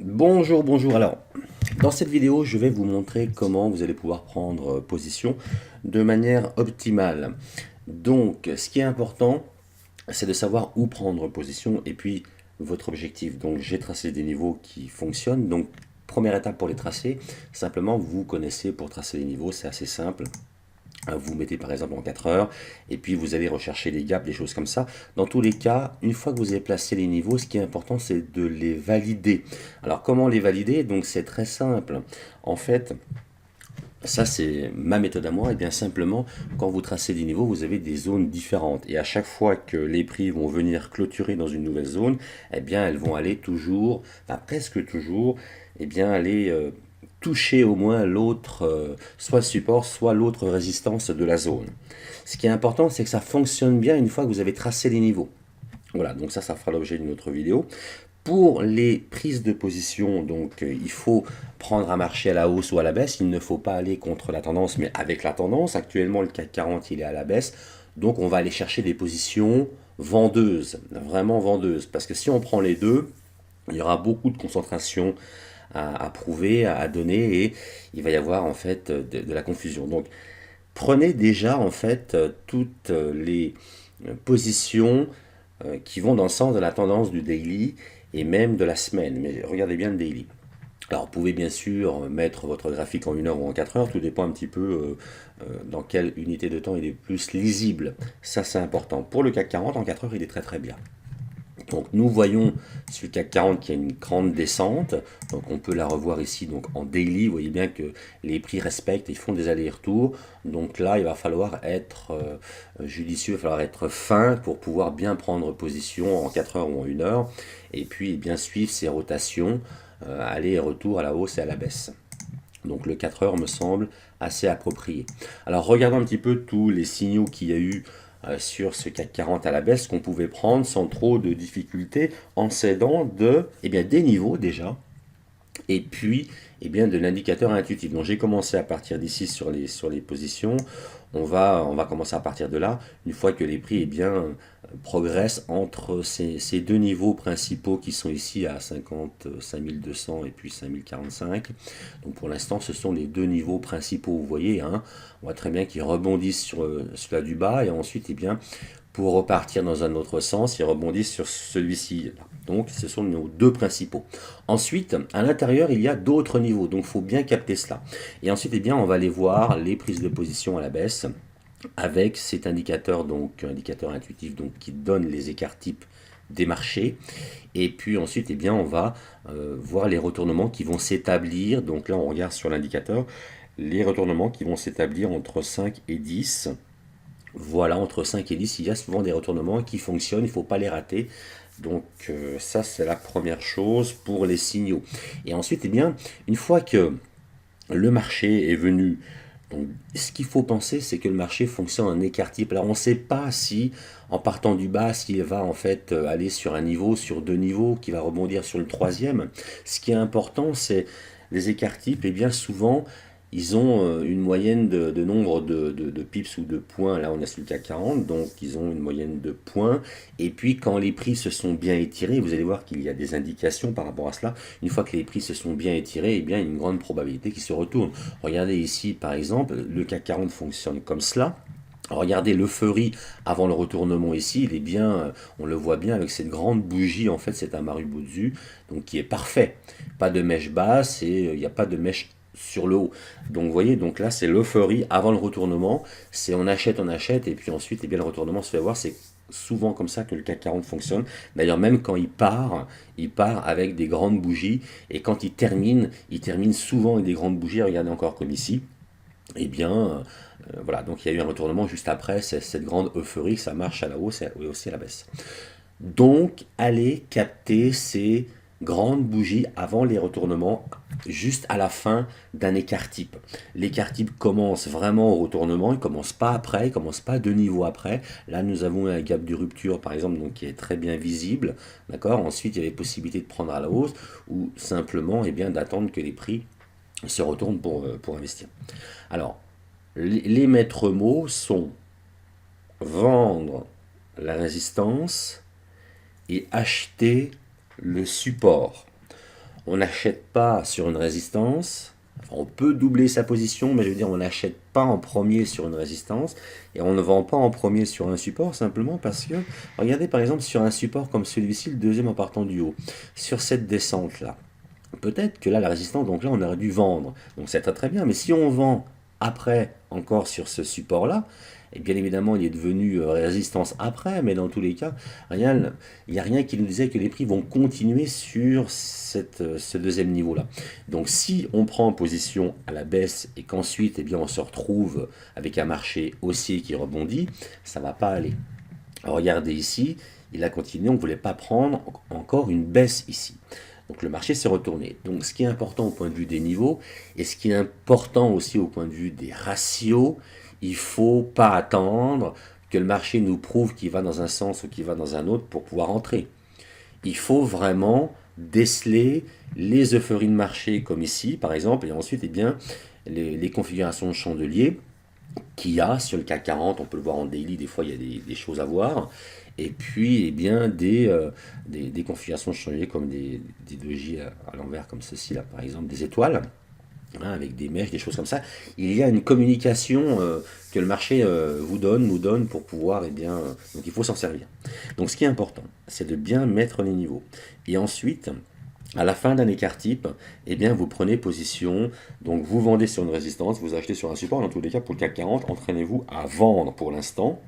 Bonjour, bonjour. Alors, dans cette vidéo, je vais vous montrer comment vous allez pouvoir prendre position de manière optimale. Donc, ce qui est important, c'est de savoir où prendre position et puis votre objectif. Donc, j'ai tracé des niveaux qui fonctionnent. Donc, première étape pour les tracer, simplement vous connaissez pour tracer les niveaux, c'est assez simple. Vous mettez par exemple en 4 heures, et puis vous allez rechercher les gaps, des choses comme ça. Dans tous les cas, une fois que vous avez placé les niveaux, ce qui est important, c'est de les valider. Alors comment les valider? Donc c'est très simple. En fait, ça c'est ma méthode à moi, et bien simplement, quand vous tracez des niveaux, vous avez des zones différentes. Et à chaque fois que les prix vont venir clôturer dans une nouvelle zone, eh bien elles vont aller toujours, enfin presque toujours, eh bien aller toucher au moins l'autre, soit le support, soit l'autre résistance de la zone. Ce qui est important, c'est que ça fonctionne bien une fois que vous avez tracé les niveaux. Voilà, donc ça fera l'objet d'une autre vidéo. Pour les prises de position, donc il faut prendre un marché à la hausse ou à la baisse. Il ne faut pas aller contre la tendance, mais avec la tendance. Actuellement, le CAC 40, il est à la baisse. Donc on va aller chercher des positions vendeuses, vraiment vendeuses. Parce que si on prend les deux, il y aura beaucoup de concentration à prouver, à donner, et il va y avoir en fait de la confusion. Donc prenez déjà en fait toutes les positions qui vont dans le sens de la tendance du daily et même de la semaine. Mais regardez bien le daily. Alors, vous pouvez bien sûr mettre votre graphique en 1 heure ou en 4 heures, tout dépend un petit peu dans quelle unité de temps il est plus lisible. Ça, c'est important. Pour le CAC 40, en 4 heures, il est très très bien. Donc nous voyons sur le CAC 40 qu'il y a une grande descente, donc on peut la revoir ici donc en daily, vous voyez bien que les prix respectent, ils font des allers-retours, donc là il va falloir être judicieux, il va falloir être fin pour pouvoir bien prendre position en 4 heures ou en 1 heure, et puis bien suivre ces rotations, aller et retour à la hausse et à la baisse. Donc le 4 heures me semble assez approprié. Alors regardons un petit peu tous les signaux qu'il y a eu sur ce CAC 40 à la baisse qu'on pouvait prendre sans trop de difficultés en s'aidant des niveaux déjà et puis de l'indicateur intuitif. Donc j'ai commencé à partir d'ici sur les positions. On va commencer à partir de là, une fois que les prix progressent entre ces deux niveaux principaux qui sont ici à 55 200 et puis 5045. Donc pour l'instant, ce sont les deux niveaux principaux. Vous voyez, hein, on voit très bien qu'ils rebondissent sur cela du bas et ensuite, pour repartir dans un autre sens, ils rebondissent sur celui-ci. Donc ce sont nos deux principaux. Ensuite, à l'intérieur, il y a d'autres niveaux, donc il faut bien capter cela. Et ensuite, on va aller voir les prises de position à la baisse avec cet indicateur, donc indicateur intuitif, donc qui donne les écarts types des marchés. Et puis ensuite, on va voir les retournements qui vont s'établir. Donc là, on regarde sur l'indicateur les retournements qui vont s'établir entre 5 et 10. Voilà, entre 5 et 10, il y a souvent des retournements qui fonctionnent, il ne faut pas les rater. Donc ça, c'est la première chose pour les signaux. Et ensuite, une fois que le marché est venu, donc, ce qu'il faut penser, c'est que le marché fonctionne en écart type. Alors, on ne sait pas si, en partant du bas, s'il va en fait aller sur un niveau, sur deux niveaux, qui va rebondir sur le troisième. Ce qui est important, c'est les écarts types, et bien souvent, ils ont une moyenne de nombre de pips ou de points. Là, on est sur le CAC 40, donc ils ont une moyenne de points. Et puis, quand les prix se sont bien étirés, vous allez voir qu'il y a des indications par rapport à cela. Une fois que les prix se sont bien étirés, il y a une grande probabilité qu'ils se retournent. Regardez ici, par exemple, le CAC 40 fonctionne comme cela. Regardez l'euphorie avant le retournement ici, il est bien, on le voit bien avec cette grande bougie, en fait c'est un Marubozu, donc qui est parfait. Pas de mèche basse et il n'y a pas de mèche sur le haut. Donc vous voyez, donc là c'est l'euphorie avant le retournement, c'est on achète, et puis ensuite le retournement se fait voir, c'est souvent comme ça que le CAC 40 fonctionne. D'ailleurs même quand il part avec des grandes bougies, et quand il termine souvent avec des grandes bougies, regardez encore comme ici. Voilà, donc il y a eu un retournement juste après, cette grande euphorie, ça marche à la hausse et aussi à la baisse. Donc, allez capter ces grandes bougies avant les retournements, juste à la fin d'un écart type. L'écart type commence vraiment au retournement, il ne commence pas après, il ne commence pas deux niveaux après. Là, nous avons un gap de rupture, par exemple, donc, qui est très bien visible. D'accord. Ensuite, il y a les possibilités de prendre à la hausse ou simplement d'attendre que les prix se retournent pour investir. Alors, les maîtres mots sont vendre la résistance et acheter le support. On n'achète pas sur une résistance. Enfin, on peut doubler sa position, mais je veux dire, on n'achète pas en premier sur une résistance et on ne vend pas en premier sur un support simplement parce que, regardez par exemple sur un support comme celui-ci, le deuxième en partant du haut, sur cette descente-là, peut-être que là, la résistance, donc là, on aurait dû vendre. Donc c'est très très bien, mais si on vend après encore sur ce support-là, et bien évidemment, il est devenu résistance après, mais dans tous les cas, il n'y a rien qui nous disait que les prix vont continuer sur ce deuxième niveau-là. Donc si on prend position à la baisse et qu'ensuite, eh bien, on se retrouve avec un marché haussier qui rebondit, ça ne va pas aller. Alors, regardez ici, il a continué, on ne voulait pas prendre encore une baisse ici. Donc le marché s'est retourné. Donc ce qui est important au point de vue des niveaux, et ce qui est important aussi au point de vue des ratios, il ne faut pas attendre que le marché nous prouve qu'il va dans un sens ou qu'il va dans un autre pour pouvoir entrer. Il faut vraiment déceler les euphories de marché comme ici par exemple, et ensuite eh bien, les configurations de chandelier qu'il y a sur le CAC 40, on peut le voir en daily, des fois il y a des choses à voir, et puis eh bien, des configurations de chandelier comme des doji à l'envers comme ceci là par exemple, des étoiles, hein, avec des mèches, des choses comme ça. Il y a une communication que le marché nous donne pour pouvoir, eh bien, donc il faut s'en servir. Donc ce qui est important, c'est de bien mettre les niveaux. Et ensuite, à la fin d'un écart type, eh bien, vous prenez position, donc vous vendez sur une résistance, vous achetez sur un support, dans tous les cas pour le CAC 40, entraînez-vous à vendre pour l'instant.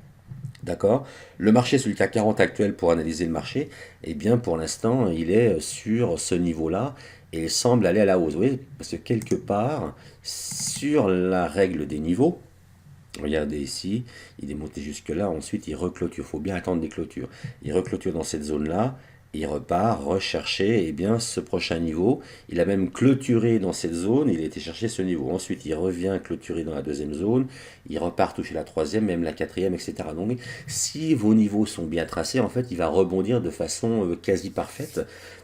D'accord. Le marché sur le CAC 40 actuel, pour analyser le marché, eh bien pour l'instant, il est sur ce niveau-là et il semble aller à la hausse. Vous voyez, parce que quelque part, sur la règle des niveaux, regardez ici, il est monté jusque-là, ensuite il reclôture, il faut bien attendre des clôtures. Il reclôture dans cette zone-là, il repart rechercher eh bien, ce prochain niveau. Il a même clôturé dans cette zone, il a été chercher ce niveau. Ensuite, il revient clôturer dans la deuxième zone, il repart toucher la troisième, même la quatrième, etc. Donc, si vos niveaux sont bien tracés, en fait, il va rebondir de façon quasi parfaite.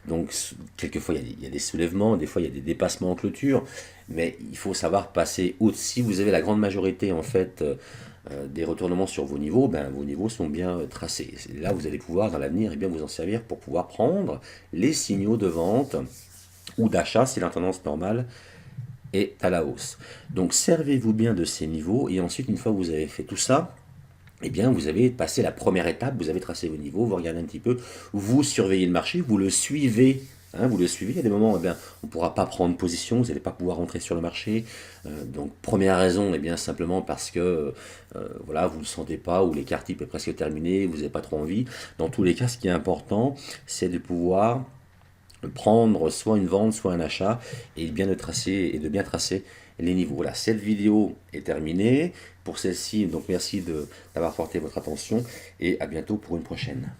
Donc, quelquefois, il y a des soulèvements, des fois, il y a des dépassements en clôture, mais il faut savoir passer au Si vous avez la grande majorité, en fait, des retournements sur vos niveaux, ben, vos niveaux sont bien tracés. Là, vous allez pouvoir, dans l'avenir, eh bien, vous en servir pour pouvoir prendre les signaux de vente ou d'achat si la tendance normale est à la hausse. Donc, servez-vous bien de ces niveaux et ensuite, une fois que vous avez fait tout ça, eh bien, vous avez passé la première étape, vous avez tracé vos niveaux, vous regardez un petit peu, vous surveillez le marché, vous le suivez. Hein, vous le suivez, il y a des moments où eh bien, on ne pourra pas prendre position, vous n'allez pas pouvoir rentrer sur le marché. Donc première raison, eh bien, simplement parce que voilà, vous ne le sentez pas, ou l'écart type est presque terminé, vous n'avez pas trop envie. Dans tous les cas, ce qui est important, c'est de pouvoir prendre soit une vente, soit un achat, et de bien tracer les niveaux. Voilà, cette vidéo est terminée. Pour celle-ci, donc merci d'avoir porté votre attention, et à bientôt pour une prochaine.